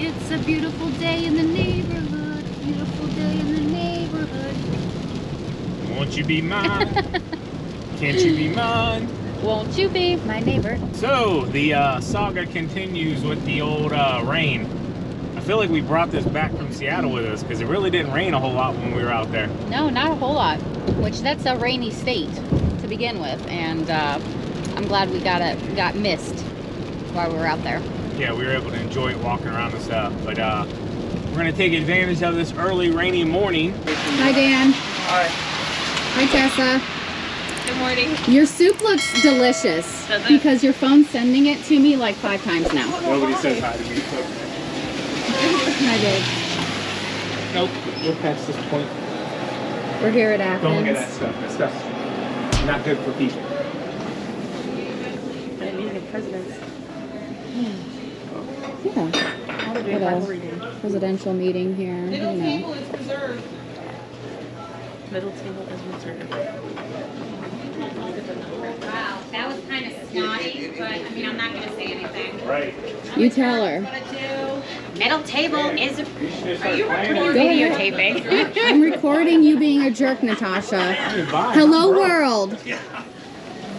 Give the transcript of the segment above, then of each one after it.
It's a beautiful day in the neighborhood. Beautiful day in the neighborhood. Won't you be mine? Can't you be mine? Won't you be my neighbor? So the saga continues with the old rain. I feel like we brought this back from Seattle with us because it really didn't rain a whole lot when we were out there. No, not a whole lot. Which that's a rainy state to begin with, and I'm glad we got missed while we were out there. Yeah, we were able to enjoy it walking around and stuff. But we're gonna take advantage of this early rainy morning. Hi, Dan. Hi. Hi, Tessa. Good morning. Your soup looks delicious because your phone's sending it to me like 5 times now. Nobody says hi to me. So. Hi, babe. Nope, we're past this point. We're here at Athens. Don't look at that stuff. That stuff's not good for people. At a meeting of presidents. Yeah. All the What a presidential meeting here. Middle table is reserved. Middle table is reserved. Wow, that was kind of snotty, but I mean, I'm not going to say anything. Right. You tell her. Middle table is. Are you Videotaping? I'm recording you being a jerk, Natasha. Hello, world.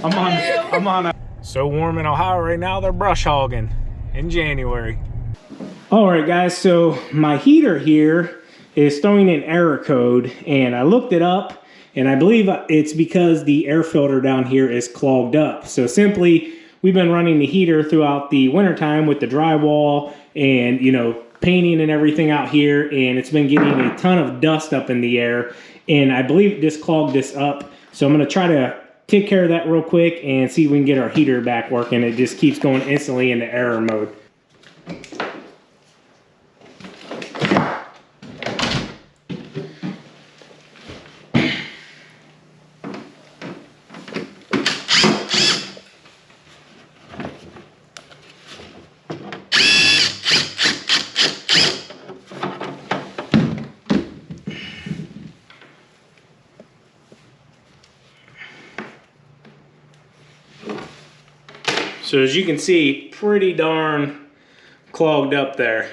I'm on. So warm in Ohio right now, they're brush hogging in January. All right, guys. So my heater here is throwing an error code, and I looked it up, and I believe it's because the air filter down here is clogged up. So simply, we've been running the heater throughout the wintertime with the drywall and, you know, painting and everything out here, and it's been getting a ton of dust up in the air, and I believe this clogged this up. So I'm gonna try to take care of that real quick and see if we can get our heater back working. It just keeps going instantly into error mode. So as you can see, pretty darn clogged up there.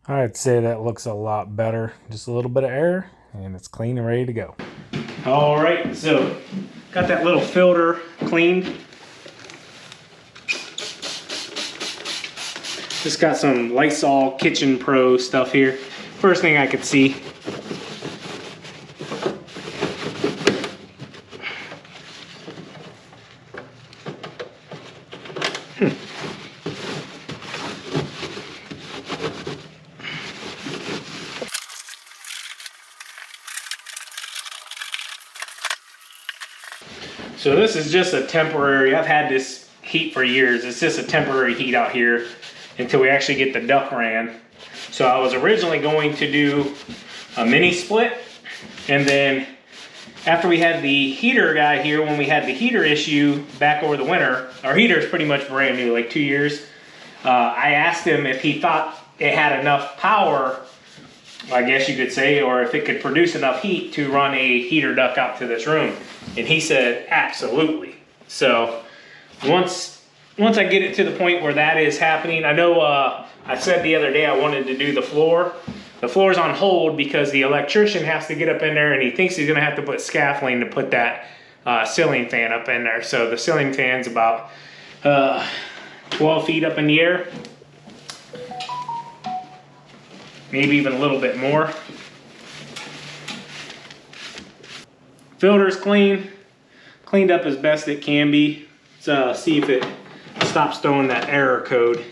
I'd say that looks a lot better. Just a little bit of air and it's clean and ready to go. All right, so got that little filter cleaned. Just got some Lysol Kitchen Pro stuff here. First thing I could see. So this is just a temporary, I've had this heat for years. It's just a temporary heat out here until we actually get the duct ran. So I was originally going to do a mini split, and then after we had the heater guy here, when we had the heater issue back over the winter, our heater is pretty much brand new, like 2 years. I asked him if he thought it had enough power, I guess you could say, or if it could produce enough heat to run a heater duct out to this room. And he said, absolutely. So once I get it to the point where that is happening, I know I said the other day I wanted to do the floor. The floor's on hold because the electrician has to get up in there and he thinks he's gonna have to put scaffolding to put that ceiling fan up in there. So the ceiling fan's about 12 feet up in the air. Maybe even a little bit more. Filter's clean. cleaned up as best it can be. Let's see if it stops throwing that error code.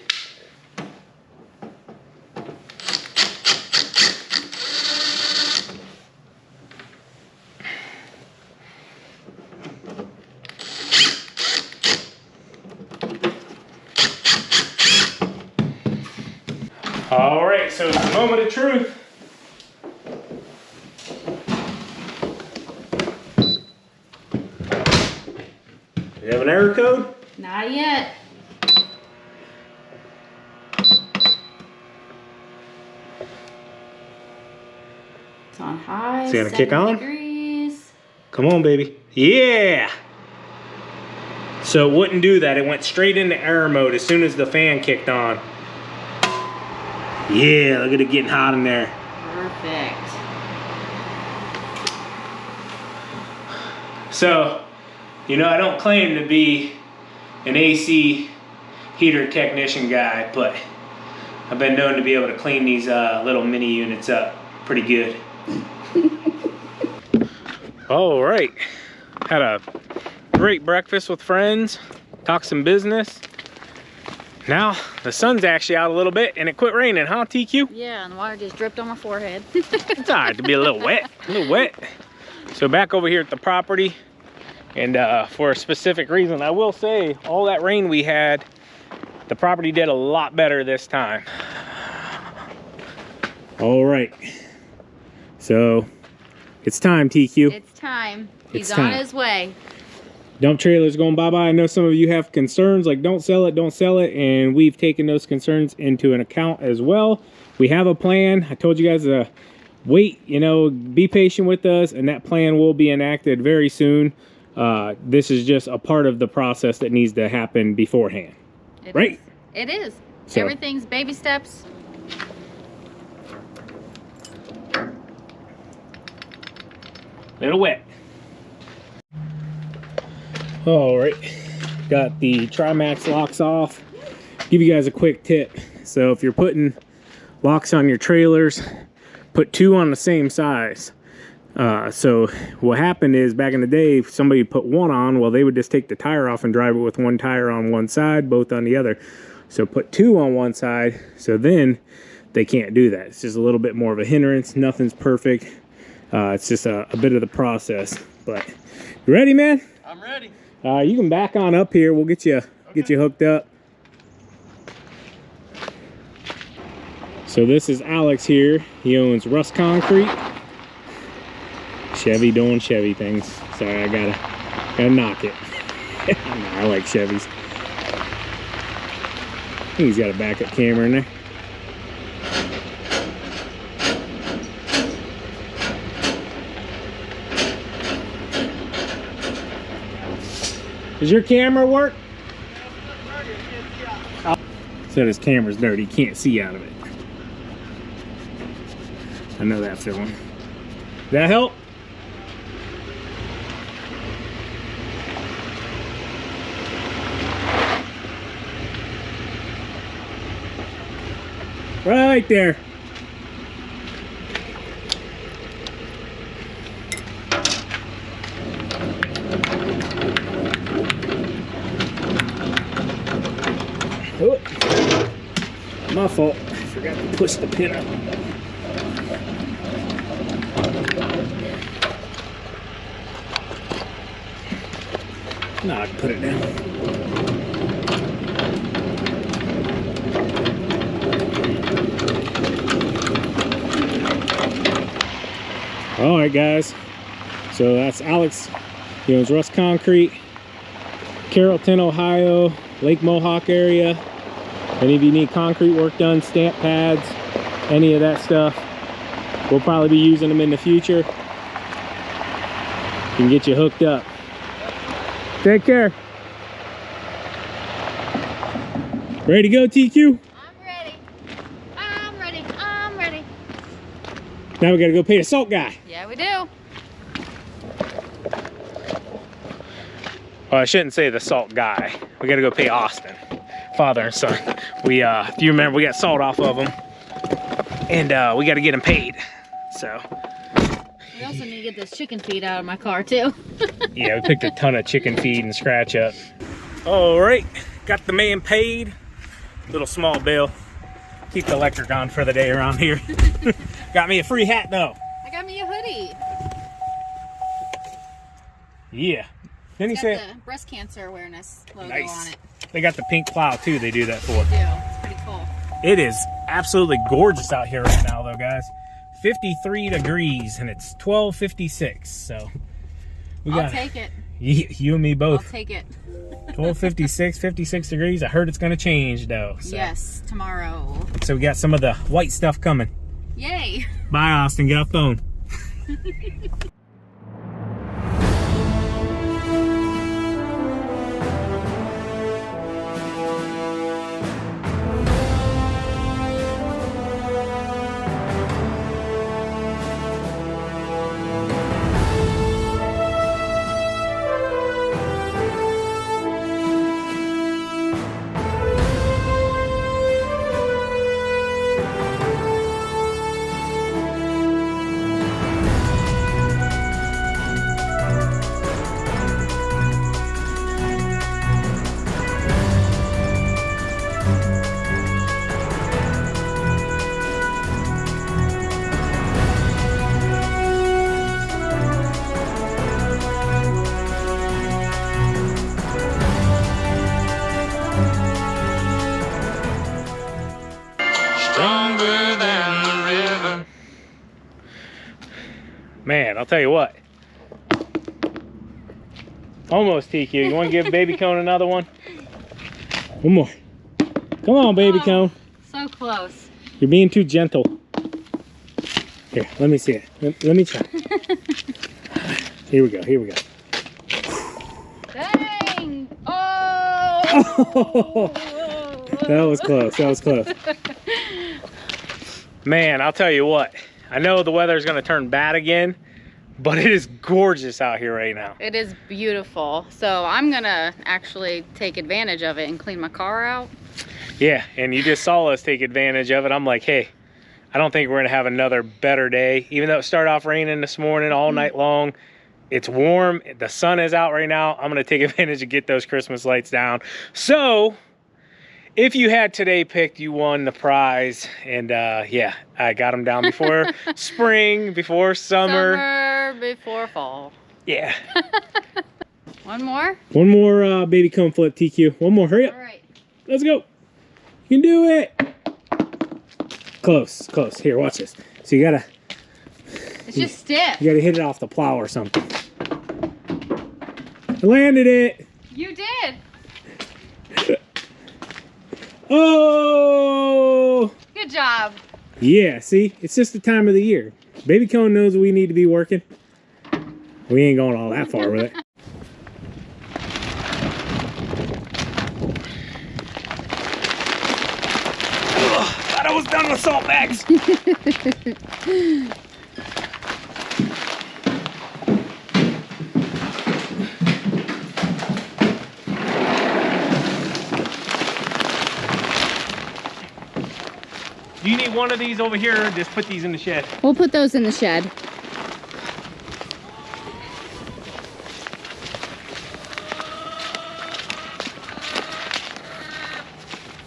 All right, so it's the moment of truth. You have an error code? Not yet. It's on high. Is it gonna kick on? Degrees. Come on, baby. Yeah! So it wouldn't do that. It went straight into error mode as soon as the fan kicked on. Yeah, look at it getting hot in there. Perfect. So, you know, I don't claim to be an AC heater technician guy, but I've been known to be able to clean these little mini units up pretty good. All right, had a great breakfast with friends, talked some business. Now the sun's actually out a little bit and it quit raining, huh, TQ? Yeah, and the water just dripped on my forehead. It's all right to be a little wet, So back over here at the property, and for a specific reason, I will say all that rain we had, the property did a lot better this time. All right, so it's time, TQ. It's time. He's It's on time. his way. Dump trailer's going bye-bye. I know some of you have concerns like don't sell it, and we've taken those concerns into an account as well. We have a plan. I told you guys to wait, you know, be patient with us, and that plan will be enacted very soon. This is just a part of the process that needs to happen beforehand. Right? It is. So- Everything's baby steps. Little wet. All right, got the Trimax locks off. Give you guys a quick tip. So if you're putting locks on your trailers, put 2 on the same size. So what happened is back in the day, if somebody put 1 on, well, they would just take the tire off and drive it with 1 tire on one side, both on the other. So put 2 on one side, so then they can't do that. It's just a little bit more of a hindrance. Nothing's perfect. It's just a bit of the process. But you ready, man? I'm ready. You can back on up here. We'll get you hooked up. So this is Alex here. He owns Rust Concrete. Chevy doing Chevy things. Sorry, I gotta knock it. I like Chevys. I think he's got a backup camera in there. Does your camera work? Said his camera's dirty, can't see out of it. I know that feeling. That help? Right there. Oh, my fault. I forgot to push the pin up. No, I can put it down. All right, guys. So that's Alex. He owns Rust Concrete, Carrollton, Ohio, Lake Mohawk area. Any of you need concrete work done, stamp pads, any of that stuff, we'll probably be using them in the future. Can get you hooked up. Take care. Ready to go, TQ? I'm ready. I'm ready. I'm ready. Now we gotta go pay the salt guy. Yeah, we do. Well, I shouldn't say the salt guy. We gotta go pay Austin, father and son. We, if you remember, we got salt off of them, and we gotta get them paid. So We also need to get this chicken feed out of my car too. Yeah, we picked a ton of chicken feed and scratch up. All right, got the man paid. Little small bill. Keep the electric on for the day around here. Got me a free hat though. I got me a hoodie. Yeah. Then he It's said got the breast cancer awareness logo nice. on it. They got the pink plow too. They do that for. Yeah, it's pretty cool. It is absolutely gorgeous out here right now though, guys. 53 degrees and it's 12:56. So we I'll take it. You and me both. I'll take it. 12:56, 56 degrees. I heard it's gonna change though. So. Yes, tomorrow. So we got some of the white stuff coming. Yay. Bye, Austin. Get off phone. Stronger than the river. Man, I'll tell you what. Almost TQ. You want to give Baby Cone another one? One more. Come on, Baby Cone. So close. You're being too gentle. Here, let me see it. Let me try. Here we go. Here we go. Dang! Oh! That was close. That was close. Man, I'll tell you what. I know the weather is going to turn bad again, but it is gorgeous out here right now. It is beautiful. So I'm going to actually take advantage of it and clean my car out. Yeah, and you just saw us take advantage of it. I'm like, hey, I don't think we're going to have another better day. Even though it started off raining this morning all night long, it's warm. The sun is out right now. I'm going to take advantage and get those Christmas lights down. So if you had today picked, you won the prize. And yeah, I got them down before spring, before summer. Summer before fall. Yeah. One more? One more Baby Cone flip, TQ. One more. Hurry up. All right. Let's go. You can do it. Close, close. Here, watch this. So you gotta. It's just stiff. You gotta hit it off the plow or something. I landed it. You did. Oh! Good job. Yeah, see? It's just the time of the year. Baby Cone knows we need to be working. We ain't going all that far with it. Thought I was done with salt bags. Do you need one of these over here or just put these in the shed? We'll put those in the shed.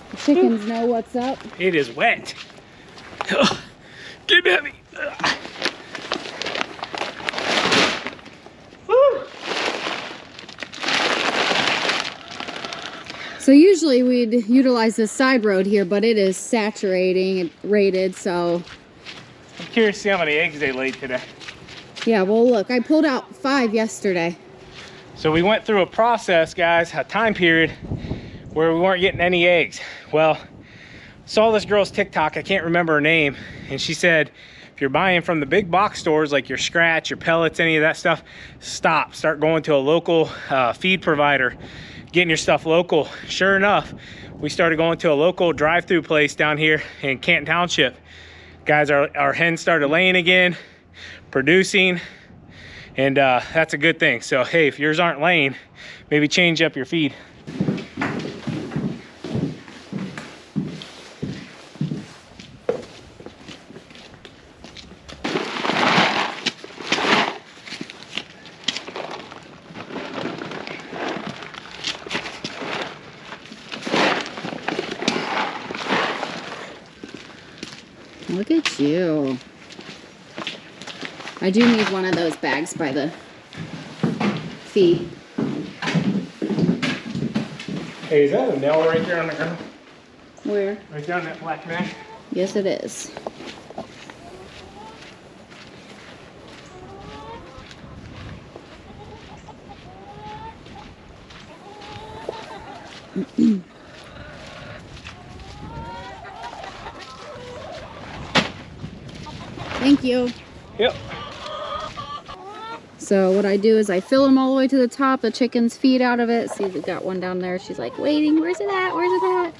The chickens know what's up. It is wet. Get at me. So usually we'd utilize this side road here, but it is saturating and rated, so I'm curious to see how many eggs they laid today. yeah, well look, I pulled out 5 yesterday. So we went through a process, guys, a time period where we weren't getting any eggs. Well, saw this girl's TikTok, I can't remember her name, and she said, if you're buying from the big box stores like your Scratch, your pellets, any of that stuff, stop. Start going to a local feed provider, getting your stuff local. Sure enough, we started going to a local drive-through place down here in Canton Township. Guys, our hens started laying again, producing, and that's a good thing. So hey, if yours aren't laying, maybe change up your feed. Look at you. I do need one of those bags by the feet. Hey, is that a nail right there on the ground? Where? Right there on that black mat? Yes, it is. Thank you. Yep. So what I do is I fill them all the way to the top. The chickens feed out of it. See, we got one down there. She's like waiting. Where's it at? Where's it at?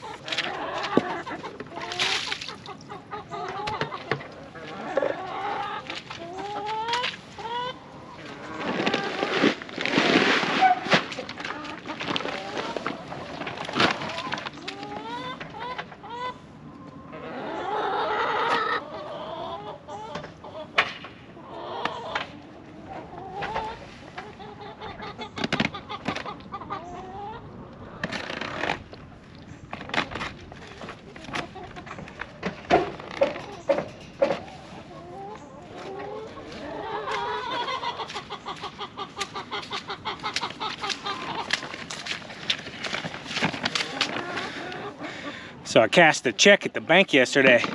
So I cashed a check at the bank yesterday,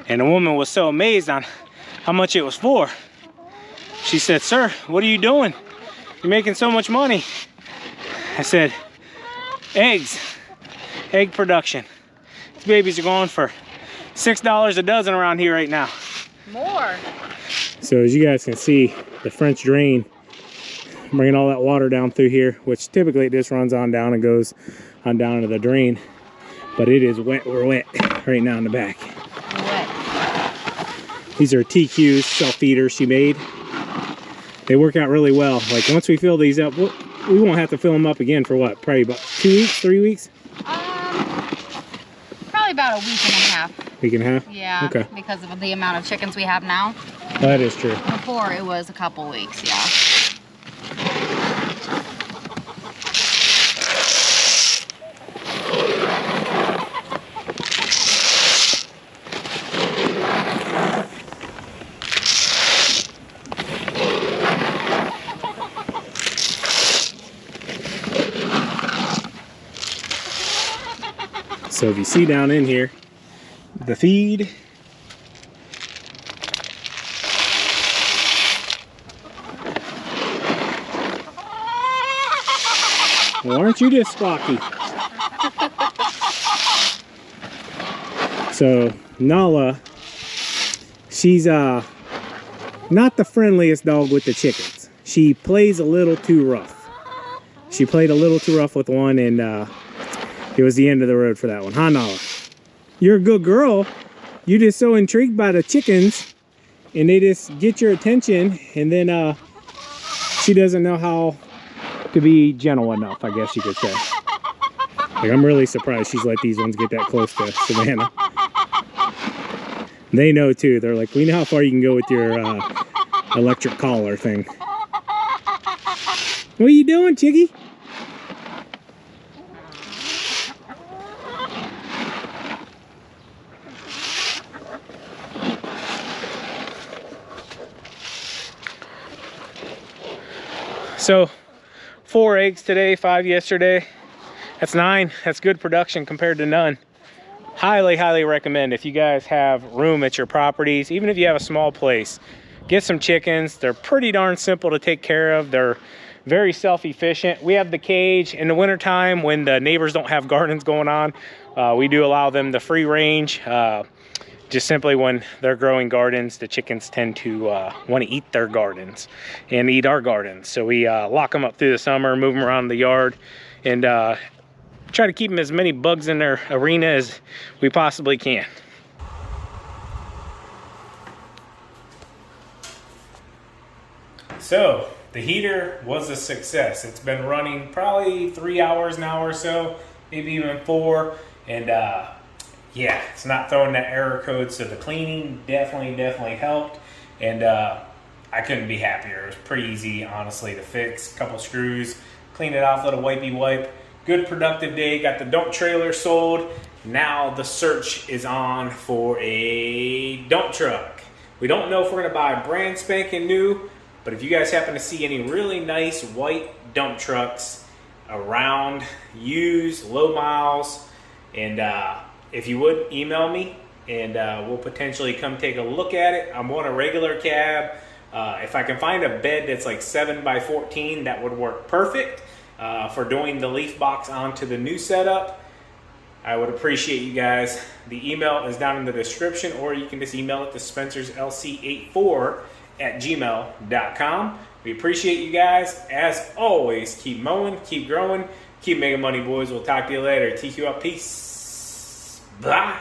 and the woman was so amazed on how much it was for. She said, "Sir, what are you doing? You're making so much money." I said, "Eggs, egg production. These babies are going for $6 a dozen around here right now." More. So as you guys can see, the French drain bringing all that water down through here, which typically it just runs on down and goes on down to the drain. But it is wet, we're wet right now in the back. Wet. These are TQs, self-feeders she made. They work out really well. Like once we fill these up, we won't have to fill them up again for what? Probably about 2 weeks, 3 weeks? Probably about a week and a half. Week and a half? Yeah, okay. because of the amount of chickens we have now. That is true. Before it was a couple weeks, yeah. So if you see down in here, the feed. Well, aren't you just squawky? So Nala, she's not the friendliest dog with the chickens. She plays a little too rough. She played a little too rough with one, and it was the end of the road for that one. Huh, Nala? You're a good girl. You're just so intrigued by the chickens, and they just get your attention, and then she doesn't know how to be gentle enough, I guess you could say. Like, I'm really surprised she's let these ones get that close to Savannah. They know too. They're like, we know how far you can go with your electric collar thing. What are you doing, Chiggy? So 4 eggs today, 5 yesterday. That's 9. That's good production compared to none. Highly, highly recommend if you guys have room at your properties, even if you have a small place, get some chickens. They're pretty darn simple to take care of. They're very self-efficient. We have the cage in the wintertime when the neighbors don't have gardens going on. We do allow them the free range. Just simply when they're growing gardens, the chickens tend to want to eat their gardens and eat our gardens. So we lock them up through the summer, move them around the yard, and try to keep them as many bugs in their arena as we possibly can. So the heater was a success. It's been running probably 3 hours now or so, maybe even 4, and yeah, it's not throwing that error code, so the cleaning definitely helped, and I couldn't be happier. It was pretty easy, honestly, to fix. A couple screws, clean it off, little wipey wipe. Good productive day. Got the dump trailer sold, now the search is on for a dump truck. We don't know if we're gonna buy brand spanking new, but if you guys happen to see any really nice white dump trucks around, used, low miles, and if you would, email me, and we'll potentially come take a look at it. I'm on a regular cab. If I can find a bed that's like 7 by 14, that would work perfect for doing the leaf box onto the new setup. I would appreciate you guys. The email is down in the description, or you can just email it to spencerslc84@gmail.com. We appreciate you guys. As always, keep mowing, keep growing, keep making money, boys. We'll talk to you later. TQ up. Peace. Bye.